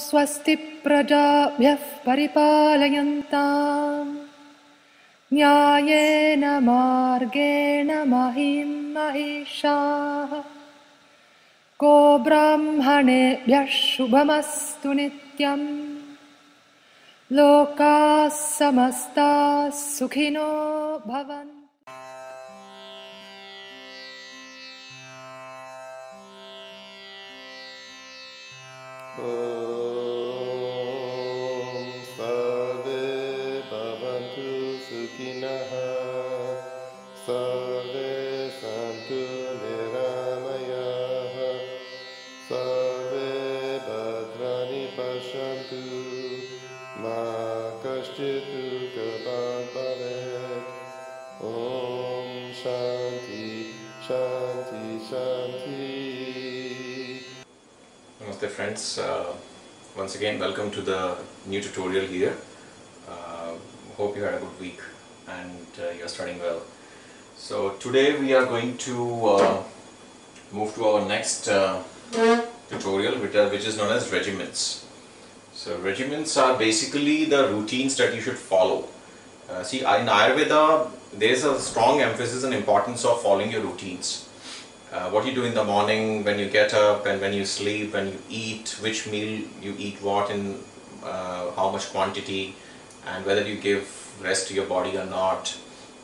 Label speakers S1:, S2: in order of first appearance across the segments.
S1: स्वस्ति प्रजाभ्यः परिपालयन्ताम् न्यायेन मार्गेण महीं महिषाः को ब्राह्मणेभ्यः शुभमस्तु नित्यम् लोकाः समस्ताः सुखिनो भवन्तु।
S2: सर्वे भवन्तु सुखिनः सर्वे सन्तु निरामयाः सर्वे भद्राणि पश्यन्तु मा कश्चित् दुःखभाग् भवेत्। ॐ शान्ति शान्ति शान्ति।
S3: Namaste friends, once again welcome to the new tutorial here. Hope you had a good week and you are studying well. So today we are going to move to our next tutorial which is known as regimens. So regimens are basically the routines that you should follow. See, in Ayurveda there is a strong emphasis and importance of following your routines. What you do in the morning, when you get up and when you sleep, when you eat, which meal you eat what in how much quantity, and whether you give rest to your body or not,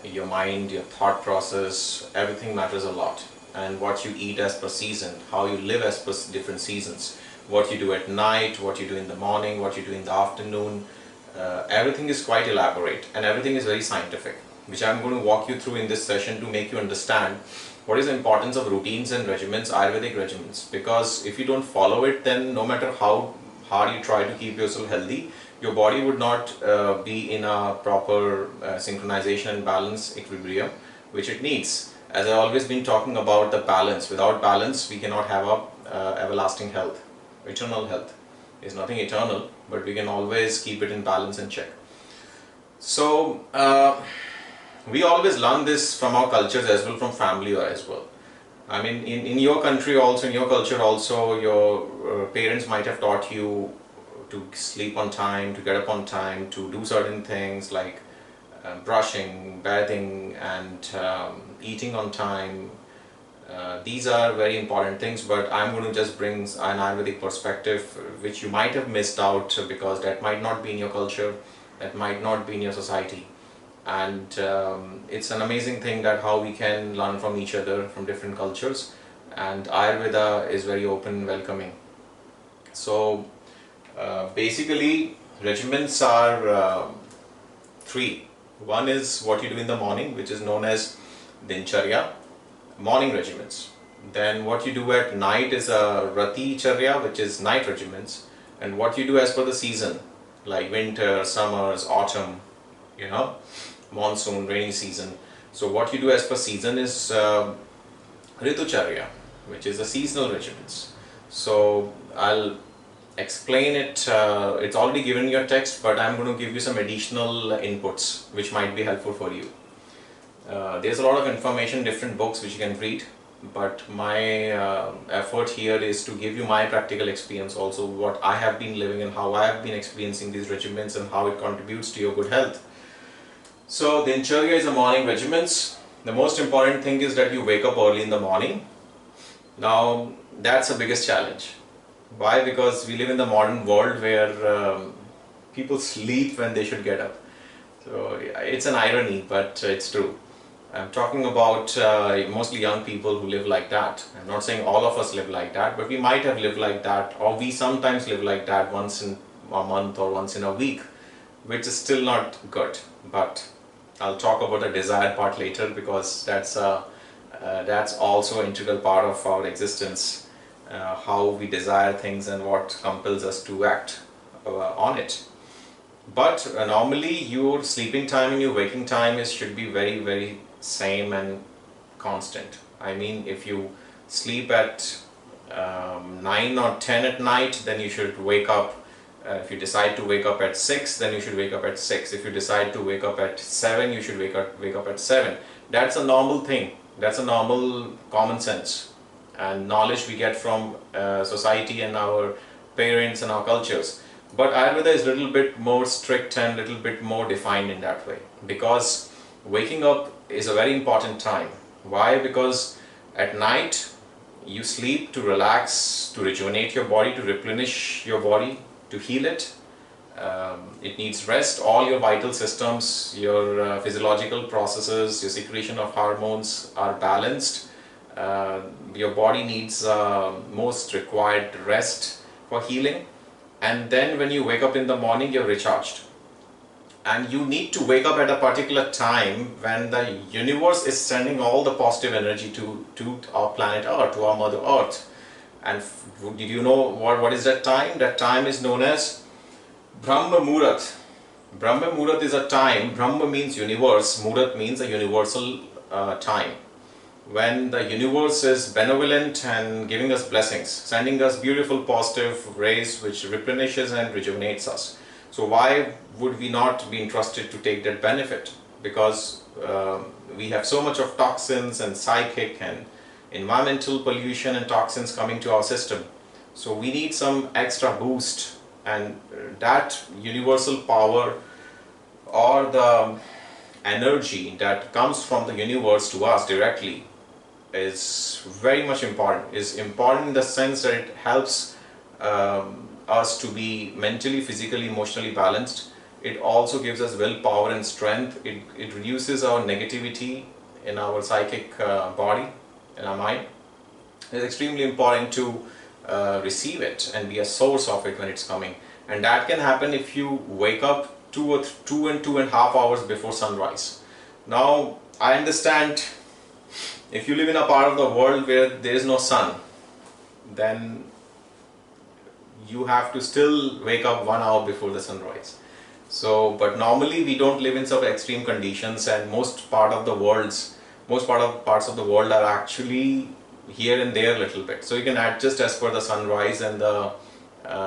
S3: your mind, your thought process, everything matters a lot. And what you eat as per season, how you live as per different seasons, what you do at night, what you do in the morning, what you do in the afternoon, everything is quite elaborate and everything is very scientific, which I am going to walk you through in this session to make you understand what is the importance of routines and regimens, Ayurvedic regimens. Because if you don't follow it, then no matter how hard you try to keep yourself healthy, your body would not be in a proper synchronization and balance, equilibrium, which it needs. As I've always been talking about the balance. Without balance, we cannot have a everlasting health. Eternal health is nothing eternal, but we can always keep it in balance and check. So, we always learn this from our cultures as well, from family as well. I mean, in your country also, in your culture also, your parents might have taught you to sleep on time, to get up on time, to do certain things like brushing, bathing and eating on time. These are very important things, but I'm going to just bring an Ayurvedic perspective which you might have missed out because that might not be in your culture, that might not be in your society. And it's an amazing thing that how we can learn from each other, from different cultures, and Ayurveda is very open, welcoming. So basically regimens are three. One is what you do in the morning, which is known as Dincharya, morning regimens. Then what you do at night is a Rati Charya, which is night regimens, and what you do as per the season, like winter, summers, autumn, you know, monsoon, rainy season. So what you do as per season is Ritucharya, which is the seasonal regimens. So I'll explain it, it's already given in your text, but I'm going to give you some additional inputs which might be helpful for you. There's a lot of information, different books which you can read, but my effort here is to give you my practical experience also, what I have been living and how I have been experiencing these regimens and how it contributes to your good health. So Dincharya is a morning regimens. The most important thing is that you wake up early in the morning. Now that's the biggest challenge. Why? Because we live in the modern world where people sleep when they should get up. So it's an irony, but it's true. I'm talking about mostly young people who live like that. I'm not saying all of us live like that, but we might have lived like that, or we sometimes live like that once in a month or once in a week, which is still not good. But I'll talk about the desired part later, because that's also an integral part of our existence, how we desire things and what compels us to act on it. But normally your sleeping time and your waking time should be very, very same and constant. I mean, if you sleep at 9 or 10 at night, then you should wake up. If you decide to wake up at 6, then you should wake up at 6. If you decide to wake up at 7, you should wake up at 7. That's a normal thing. That's a normal common sense and knowledge we get from society and our parents and our cultures. But Ayurveda is a little bit more strict and a little bit more defined in that way, because waking up is a very important time. Why? Because at night you sleep to relax, to rejuvenate your body, to replenish your body, to heal it. It needs rest. All your vital systems, your physiological processes, your secretion of hormones are balanced. Your body needs most required rest for healing. And then when you wake up in the morning, you're recharged. And you need to wake up at a particular time when the universe is sending all the positive energy to our planet Earth, to our Mother Earth. And did you know what is that time? That time is known as Brahma Muhurat. Brahma Muhurat is a time. Brahma means universe, Muhurat means a universal time, when the universe is benevolent and giving us blessings, sending us beautiful positive rays which replenishes and rejuvenates us. So why would we not be interested to take that benefit? Because we have so much of toxins and psychic and environmental pollution and toxins coming to our system. So we need some extra boost, and that universal power or the energy that comes from the universe to us directly is very much important. Is important in the sense that it helps us to be mentally, physically, emotionally balanced. It also gives us willpower and strength. It reduces our negativity in our psychic body, in our mind. It's extremely important to receive it and be a source of it when it's coming. And that can happen if you wake up 2.5 hours before sunrise. Now, I understand if you live in a part of the world where there is no sun, then you have to still wake up 1 hour before the sunrise. So, but normally we don't live in such extreme conditions, and most parts of the world are actually here and there a little bit. So you can adjust as per the sunrise and the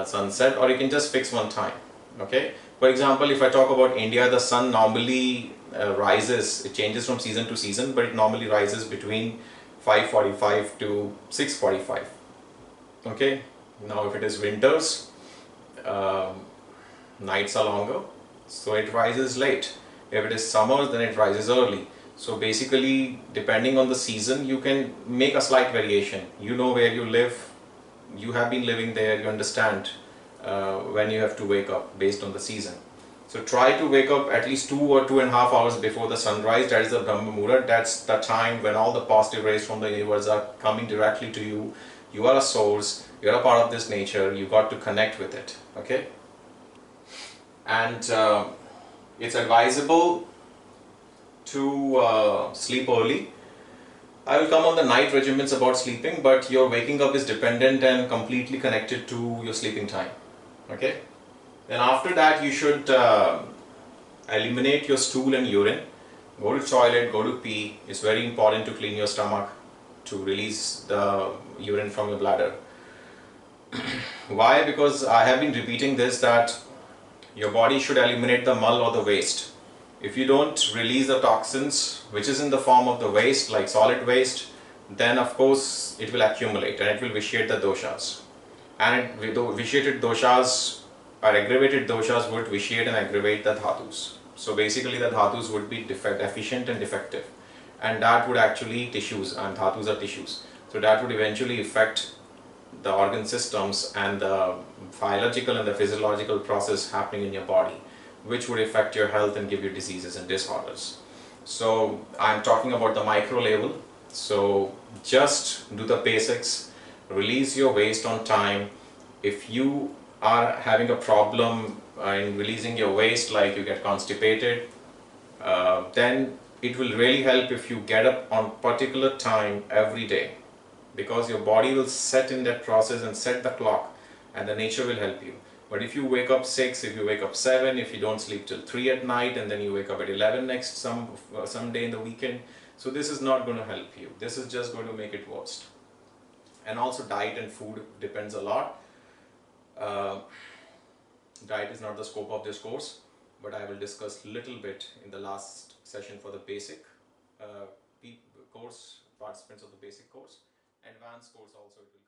S3: sunset, or you can just fix one time. Okay. For example, if I talk about India, the sun normally rises. It changes from season to season, but it normally rises between 5:45 to 6:45. Okay. Now, if it is winters, nights are longer, so it rises late. If it is summer, then it rises early. So basically, depending on the season, you can make a slight variation. You know where you live, you have been living there, you understand when you have to wake up based on the season. So try to wake up at least 2 or 2.5 hours before the sunrise. That is the Brahma Muhurat. That's the time when all the positive rays from the universe are coming directly to you. You are a source, you are a part of this nature, you got to connect with it. Okay? And it's advisable to sleep early. I will come on the night regimens about sleeping, but your waking up is dependent and completely connected to your sleeping time. Okay? Then after that, you should eliminate your stool and urine. Go to toilet, go to pee. It's very important to clean your stomach, to release the urine from your bladder. Why? Because I have been repeating this, that your body should eliminate the mull or the waste. If you don't release the toxins, which is in the form of the waste, like solid waste, then of course it will accumulate and it will vitiate the doshas. And vitiated doshas or aggravated doshas would vitiate and aggravate the dhatus. So basically the dhatus would be deficient and defective. And that would actually tissues, and dhatus are tissues. So that would eventually affect the organ systems and the biological and the physiological process happening in your body, which would affect your health and give you diseases and disorders. So I'm talking about the micro level. So just do the basics, release your waste on time. If you are having a problem in releasing your waste, like you get constipated, then it will really help if you get up on particular time every day, because your body will set in that process and set the clock, and the nature will help you. But if you wake up 6, if you wake up 7, if you don't sleep till 3 at night, and then you wake up at 11 next some day in the weekend, so this is not going to help you. This is just going to make it worse. And also diet and food depends a lot. Diet is not the scope of this course, but I will discuss little bit in the last session for the basic course, participants of the basic course. Advanced course also it will